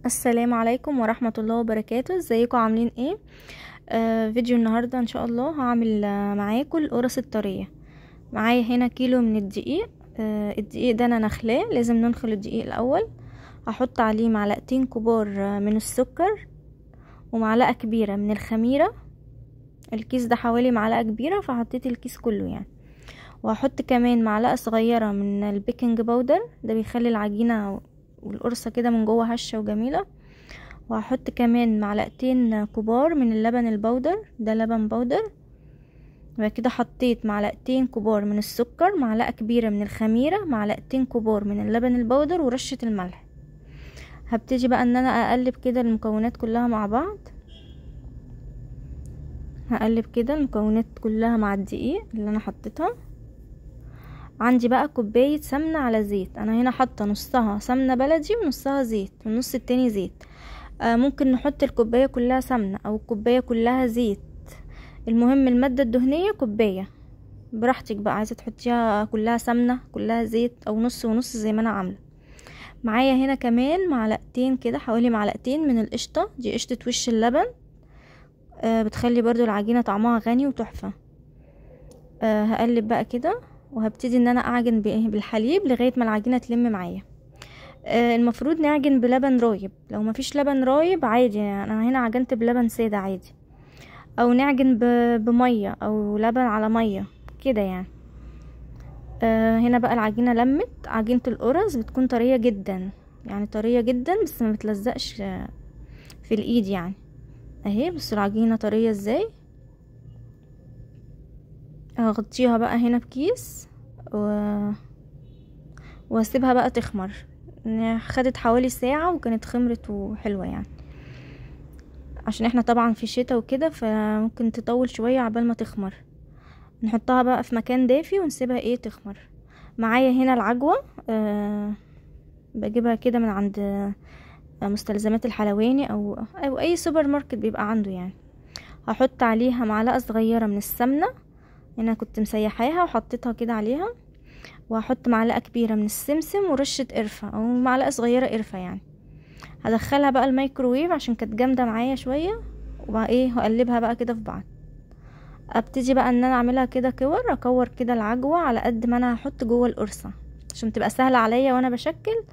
السلام عليكم ورحمة الله وبركاته. ازيكم عاملين ايه؟ فيديو النهاردة ان شاء الله هعمل معاكم القرص الطرية. معايا هنا كيلو من الدقيق. الدقيق ده انا نخلاه، لازم ننخل الدقيق الاول. هحط عليه معلقتين كبار من السكر ومعلقة كبيرة من الخميرة. الكيس ده حوالي معلقة كبيرة، فحطيت الكيس كله يعني. وهحط كمان معلقة صغيرة من البيكنج باودر، ده بيخلي العجينة والقرصة كده من جوه هشة وجميلة. وهحط كمان معلقتين كبار من اللبن البودر، ده لبن بودر. وبعد كده حطيت معلقتين كبار من السكر، معلقة كبيرة من الخميرة، معلقتين كبار من اللبن البودر، ورشة الملح. هبتدي بقى ان انا اقلب كده المكونات كلها مع بعض. هقلب كده المكونات كلها مع الدقيق اللي انا حطيتها. عندي بقى كوباية سمنة على زيت، انا هنا حاطة نصها سمنة بلدي ونصها زيت والنص التاني زيت. ممكن نحط الكوباية كلها سمنة او الكوباية كلها زيت، المهم المادة الدهنية كوباية. براحتك بقى، عايزة تحطيها كلها سمنة كلها زيت او نص ونص زي ما انا عاملة. معايا هنا كمان معلقتين كده، حوالي معلقتين من القشطة، دي قشطة وش اللبن. بتخلي برضو العجينة طعمها غني وتحفة. هقلب بقى كده، وهبتدي ان انا اعجن بالحليب لغاية ما العجينة تلم معايا. المفروض نعجن بلبن رايب، لو مفيش لبن رايب عادي يعني، انا هنا عجنت بلبن سادة عادي. او نعجن بمية او لبن على مية كده يعني. هنا بقى العجينة لمت، عجينة القرص بتكون طرية جدا، يعني طرية جدا بس ما بتلزقش في الايد يعني. اهي بس العجينة طرية ازاي. هغطيها بقى هنا بكيس واسيبها بقى تخمر. خدت حوالي ساعة وكانت خمرت وحلوة يعني، عشان احنا طبعا في الشتاء وكده فممكن تطول شوية عبال ما تخمر. نحطها بقى في مكان دافي ونسيبها تخمر. معايا هنا العجوة. بجيبها كده من عند مستلزمات الحلواني او اي سوبر ماركت بيبقى عنده يعني. هحط عليها معلقة صغيرة من السمنة، هنا كنت مسيحاها وحطيتها كده عليها. وهحط معلقة كبيرة من السمسم ورشة قرفة او معلقة صغيرة قرفة يعني. هدخلها بقى الميكروويف عشان كانت جامدة معايا شوية. وبقى هقلبها بقى كده في بعض. ابتدي بقى ان انا اعملها كده كور، اكور كده العجوة على قد ما انا هحط جوه القرصة، عشان تبقى سهلة عليا وانا بشكل.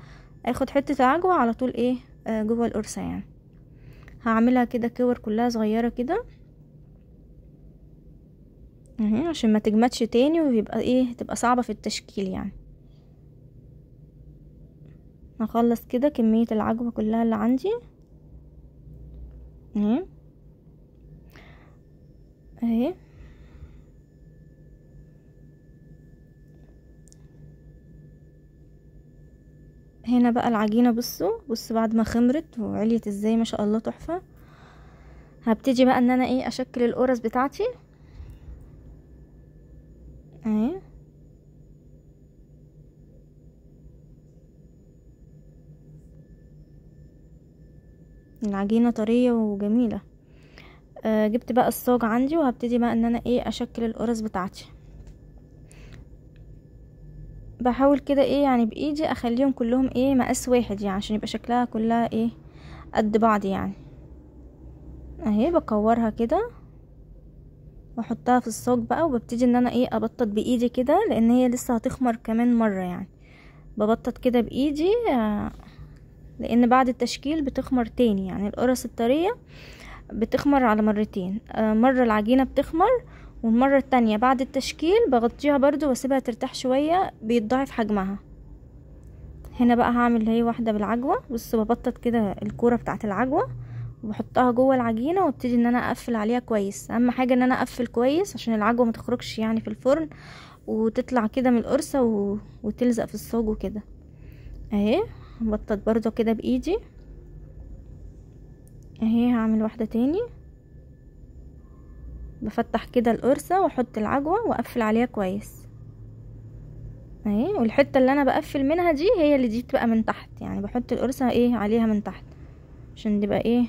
اخد حتة العجوة على طول جوه القرصة يعني. هعملها كده كور كلها صغيرة كده اهي، عشان ما تجمدش تاني ويبقى تبقى صعبة في التشكيل يعني. هخلص كده كمية العجوة كلها اللي عندي اهي اهي. هنا بقى العجينة، بصوا بعد ما خمرت وعليت ازاي، ما شاء الله تحفة. هبتدي بقى ان انا اشكل القرص بتاعتي اهي. العجينة طرية وجميلة. جبت بقى الصاج عندي، وهبتدي بقى ان انا اشكل القرص بتاعتي. بحاول كده يعني بايدي اخليهم كلهم مقاس واحد يعني، عشان يبقى شكلها كلها قد بعض يعني. اهي بكورها كده واحطها في الصاج بقى، وببتدي ان انا ابطط بايدي كده، لان هي لسه هتخمر كمان مرة يعني. ببطط كده بايدي لان بعد التشكيل بتخمر تاني يعني. القرص الطرية بتخمر على مرتين، مرة العجينة بتخمر، والمرة التانية بعد التشكيل بغطيها برضو واسيبها ترتاح شوية، بيتضاعف حجمها. هنا بقى هعمل واحدة بالعجوة. بص ببطط كده الكورة بتاعت العجوة وبحطها جوه العجينة، وابتدي ان انا اقفل عليها كويس. اهم حاجة ان انا اقفل كويس عشان العجوة ما تخرجش يعني في الفرن وتطلع كده من القرصة وتلزق في الصاج وكده اهي. بطط برضو كده بايدي اهي. هعمل واحدة تاني، بفتح كده القرصة واحط العجوة واقفل عليها كويس اهي. والحتة اللي انا بقفل منها دي هي اللي دي بتبقى من تحت يعني، بحط القرصة عليها من تحت عشان تبقى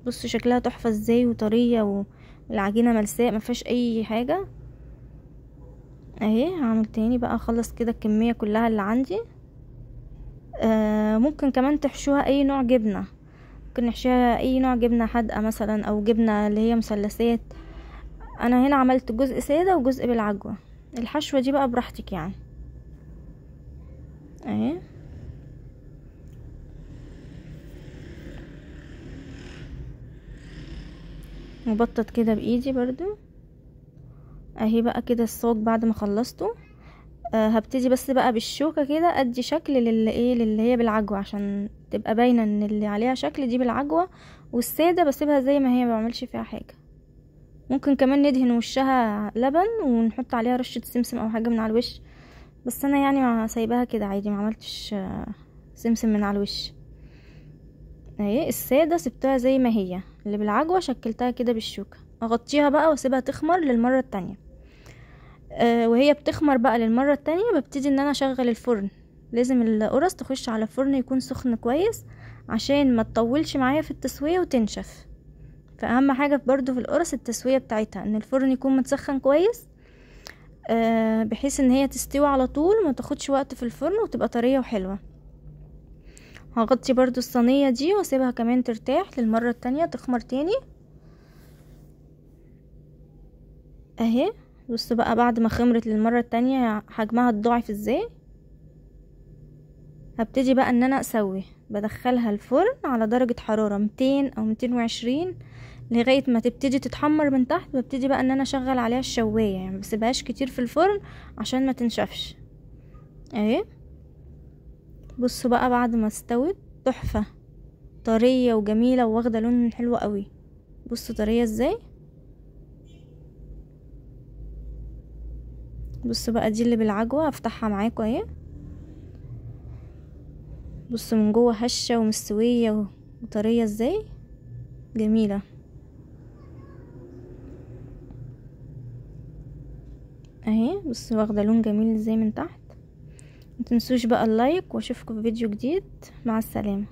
بصوا شكلها تحفة ازاي وطرية، والعجينة ملساء مفيهاش اي حاجة اهي. هعمل تاني بقى، اخلص كده الكمية كلها اللي عندي. ممكن كمان تحشوها اي نوع جبنة، ممكن نحشيها اي نوع جبنة حادقة مثلا، او جبنة اللي هي مثلثات. انا هنا عملت جزء سادة وجزء بالعجوة. الحشوة دي بقى براحتك يعني. اهي مبطط كده بايدي برضو. اهي بقى كده الصاج بعد ما خلصته. هبتدي بس بقى بالشوكة كده ادي شكل للي هي بالعجوة، عشان تبقى باينة ان اللي عليها شكل دي بالعجوة، والسادة بسيبها زي ما هي، ما بعملش فيها حاجة. ممكن كمان ندهن وشها لبن ونحط عليها رشة سمسم او حاجة من على الوش، بس انا يعني ما سايباها كده عادي، ما عملتش سمسم من على الوش. اهي السادة سبتها زي ما هي، اللي بالعجوة شكلتها كده بالشوكة. اغطيها بقى واسيبها تخمر للمرة التانية. وهي بتخمر بقى للمرة التانية ببتدي ان انا اشغل الفرن. لازم القرص تخش على فرن يكون سخن كويس، عشان ما تطولش معايا في التسوية وتنشف. فاهم حاجة برضو في القرص التسوية بتاعتها، ان الفرن يكون متسخن كويس، بحيث ان هي تستوي على طول، ما تاخدش وقت في الفرن، وتبقى طرية وحلوة. هغطي برضو الصينية دي واسيبها كمان ترتاح للمرة التانية تخمر تاني. اهي بصوا بقى بعد ما خمرت للمرة التانية حجمها اتضاعف ازاي. هبتدي بقى ان انا اسوي، بدخلها الفرن على درجة حرارة 200 او 220 لغاية ما تبتدي تتحمر من تحت. ببتدي بقى ان انا اشغل عليها الشواية، يعني بسيبهاش كتير في الفرن عشان ما تنشفش. اهي بصوا بقى بعد ما استوت تحفة، طرية وجميلة واخدة لون حلو قوي. بصوا طرية ازاي. بصوا بقى دي اللي بالعجوة، هفتحها معاكم اهي. بصوا من جوه هشة ومستوية وطرية ازاي، جميلة. اهي بصوا واخدة لون جميل ازاي من تحت. متنسوش بقى اللايك، واشوفكم في فيديو جديد. مع السلامة.